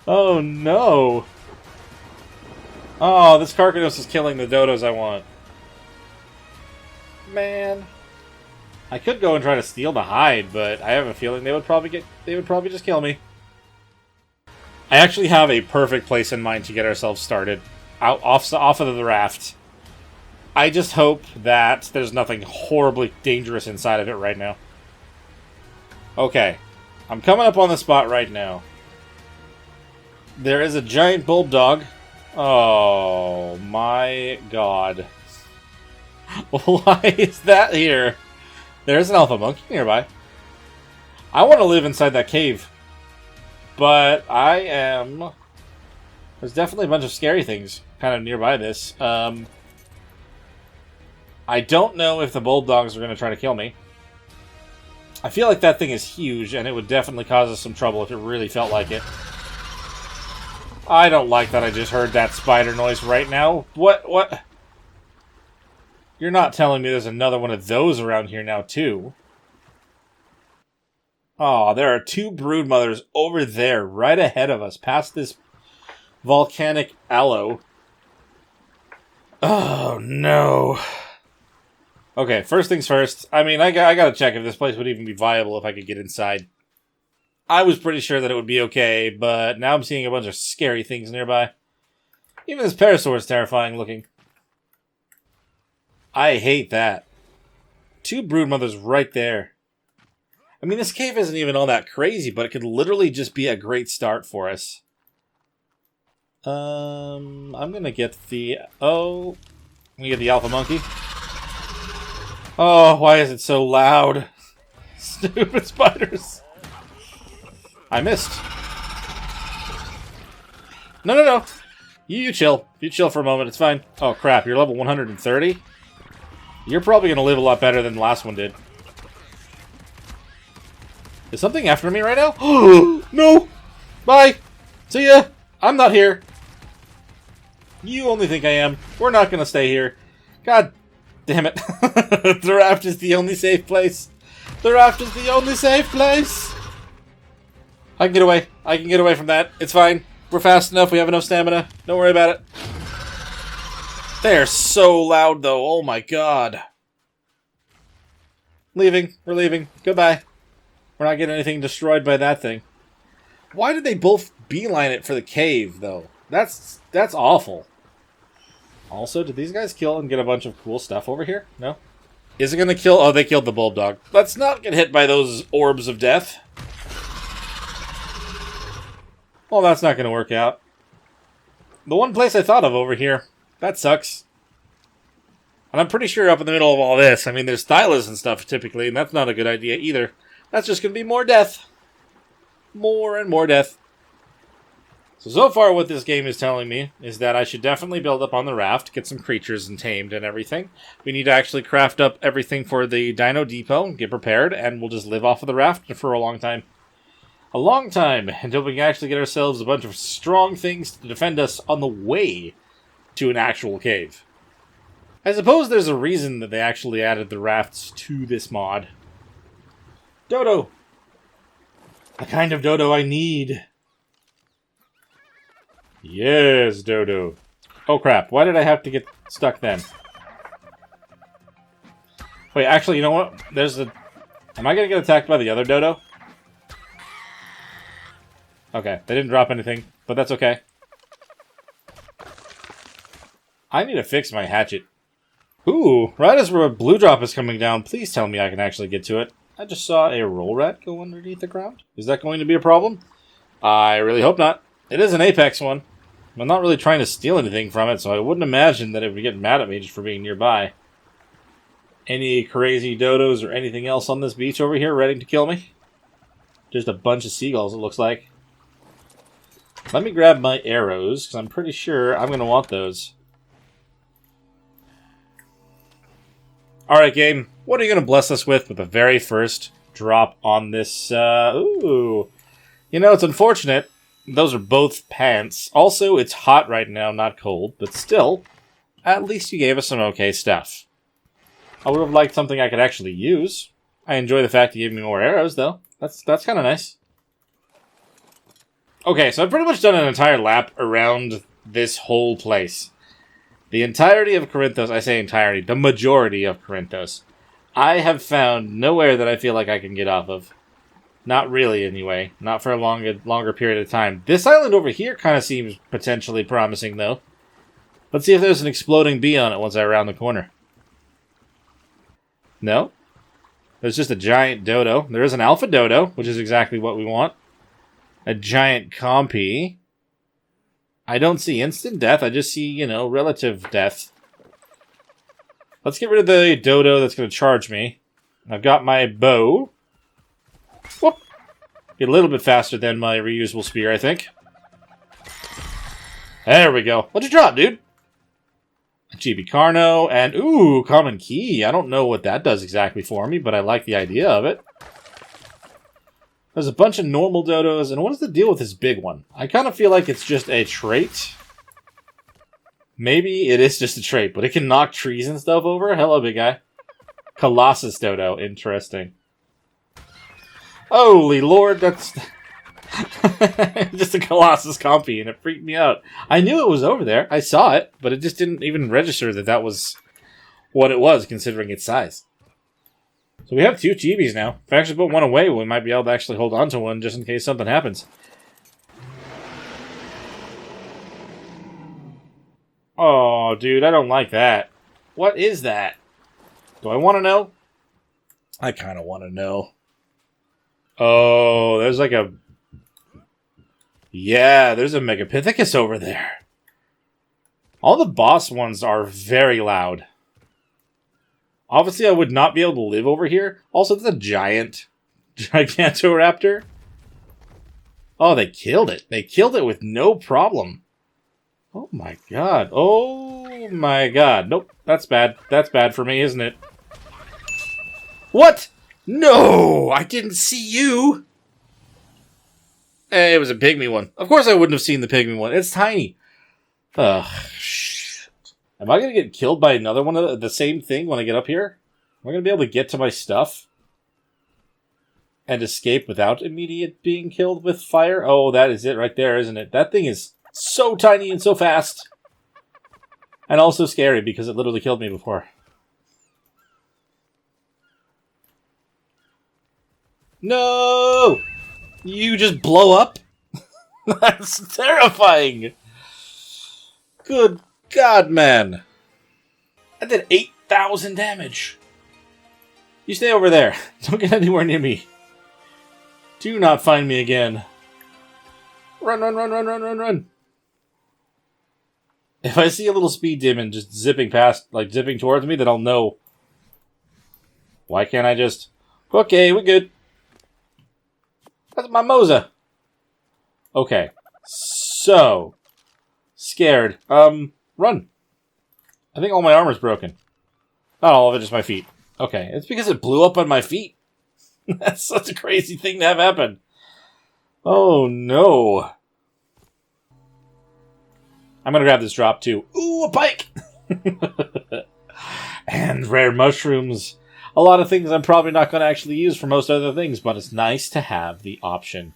Oh, no. Oh, this Karkanos is killing the dodos I want. Man. I could go and try to steal the hide, but I have a feeling they would probably just kill me. I actually have a perfect place in mind to get ourselves started. off of the raft. I just hope that there's nothing horribly dangerous inside of it right now. Okay. I'm coming up on the spot right now. There is a giant bulldog. Oh my god. Why is that here? There's an alpha monkey nearby. I want to live inside that cave. But I am... There's definitely a bunch of scary things kind of nearby this. I don't know if the bulldogs are going to try to kill me. I feel like that thing is huge, and it would definitely cause us some trouble if it really felt like it. I don't like that I just heard that spider noise right now. What? You're not telling me there's another one of those around here now, too. Oh, there are two broodmothers over there, right ahead of us, past this volcanic aloe. Oh, no. Okay, first things first. I mean, I gotta check if this place would even be viable if I could get inside. I was pretty sure that it would be okay, but now I'm seeing a bunch of scary things nearby. Even this parasaur is terrifying looking. I hate that. Two broodmothers right there. I mean, this cave isn't even all that crazy, but it could literally just be a great start for us. I'm gonna get the... Oh, I'm gonna get the alpha monkey. Oh, why is it so loud? Stupid spiders. I missed. No. You chill. You chill for a moment. It's fine. Oh, crap. You're level 130? You're probably going to live a lot better than the last one did. Is something after me right now? No! Bye! See ya! I'm not here. You only think I am. We're not going to stay here. God damn it. The raft is the only safe place. The raft is the only safe place. I can get away. I can get away from that. It's fine. We're fast enough. We have enough stamina. Don't worry about it. They're so loud, though. Oh, my God. Leaving. We're leaving. Goodbye. We're not getting anything destroyed by that thing. Why did they both beeline it for the cave, though? That's awful. Also, did these guys kill and get a bunch of cool stuff over here? No? Is it going to kill? Oh, they killed the bulldog. Let's not get hit by those orbs of death. Well, that's not going to work out. The one place I thought of over here. That sucks. And I'm pretty sure up in the middle of all this, I mean, there's stylas and stuff typically, and that's not a good idea either. That's just going to be more death. More and more death. So far what this game is telling me is that I should definitely build up on the raft, get some creatures and tamed and everything. We need to actually craft up everything for the Dino Depot, get prepared, and we'll just live off of the raft for a long time. A long time, until we can actually get ourselves a bunch of strong things to defend us on the way to an actual cave. I suppose there's a reason that they actually added the rafts to this mod. Dodo! The kind of dodo I need. Yes, Dodo. Oh crap, why did I have to get stuck then? Wait, actually, you know what? There's a... Am I gonna get attacked by the other Dodo? Okay, they didn't drop anything, but that's okay. I need to fix my hatchet. Ooh, right as a blue drop is coming down, please tell me I can actually get to it. I just saw a roll rat go underneath the ground. Is that going to be a problem? I really hope not. It is an Apex one. I'm not really trying to steal anything from it, so I wouldn't imagine that it would get mad at me just for being nearby. Any crazy dodos or anything else on this beach over here ready to kill me? Just a bunch of seagulls, it looks like. Let me grab my arrows, because I'm pretty sure I'm going to want those. Alright, game. What are you going to bless us with the very first drop on this? Ooh. You know, it's unfortunate. Those are both pants. Also, it's hot right now, not cold. But still, at least you gave us some okay stuff. I would have liked something I could actually use. I enjoy the fact you gave me more arrows, though. That's kind of nice. Okay, so I've pretty much done an entire lap around this whole place. The entirety of Corinthos, I say entirety, the majority of Corinthos, I have found nowhere that I feel like I can get off of. Not really, anyway. Not for a longer period of time. This island over here kind of seems potentially promising, though. Let's see if there's an exploding bee on it once I round the corner. No? There's just a giant dodo. There is an alpha dodo, which is exactly what we want. A giant compy. I don't see instant death. I just see, you know, relative death. Let's get rid of the dodo that's going to charge me. I've got my bow. Whoop! Be a little bit faster than my reusable spear, I think. There we go. What'd you drop, dude? A GB Carno, and ooh, common key. I don't know what that does exactly for me, but I like the idea of it. There's a bunch of normal dodos, and what is the deal with this big one? I kind of feel like it's just a trait. Maybe it is just a trait, but it can knock trees and stuff over. Hello, big guy. Colossus dodo. Interesting. Holy lord, that's... just a Colossus compy, and it freaked me out. I knew it was over there. I saw it, but it just didn't even register that that was what it was, considering its size. So we have 2 chibis now. If I actually put one away, we might be able to actually hold on to one just in case something happens. Oh, dude, I don't like that. What is that? Do I want to know? I kind of want to know. Oh, there's like a... Yeah, there's a Megapithecus over there. All the boss ones are very loud. Obviously, I would not be able to live over here. Also, it's a giant Gigantoraptor. Oh, they killed it. They killed it with no problem. Oh my god. Oh my god. Nope, that's bad. That's bad for me, isn't it? What? No! I didn't see you! It was a pygmy one. Of course I wouldn't have seen the pygmy one. It's tiny. Ugh, shit. Am I going to get killed by another one of the same thing when I get up here? Am I going to be able to get to my stuff? And escape without immediate being killed with fire? Oh, that is it right there, isn't it? That thing is so tiny and so fast. And also scary because it literally killed me before. No! You just blow up? That's terrifying! Good God, man. I did 8,000 damage. You stay over there. Don't get anywhere near me. Do not find me again. Run, run, run, run, run, run, run. If I see a little speed demon just zipping past, like zipping towards me, then I'll know. Why can't I just... Okay, we're good. That's my Moza. Okay. So. Scared. Run. I think all my armor's broken. Not all of it, just my feet. Okay. It's because it blew up on my feet. That's such a crazy thing to have happen. Oh, no. I'm gonna grab this drop, too. Ooh, a pike! And rare mushrooms. A lot of things I'm probably not going to actually use for most other things, but it's nice to have the option.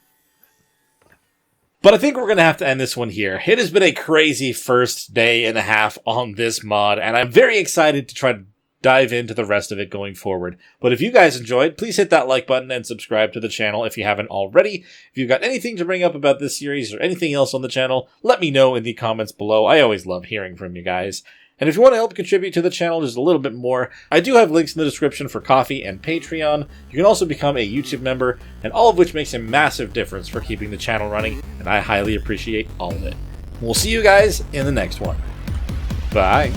But I think we're going to have to end this one here. It has been a crazy first day and a half on this mod, and I'm very excited to try to dive into the rest of it going forward. But if you guys enjoyed, please hit that like button and subscribe to the channel if you haven't already. If you've got anything to bring up about this series or anything else on the channel, let me know in the comments below. I always love hearing from you guys. And if you want to help contribute to the channel just a little bit more, I do have links in the description for Ko-fi and Patreon. You can also become a YouTube member, and all of which makes a massive difference for keeping the channel running, and I highly appreciate all of it. We'll see you guys in the next one. Bye.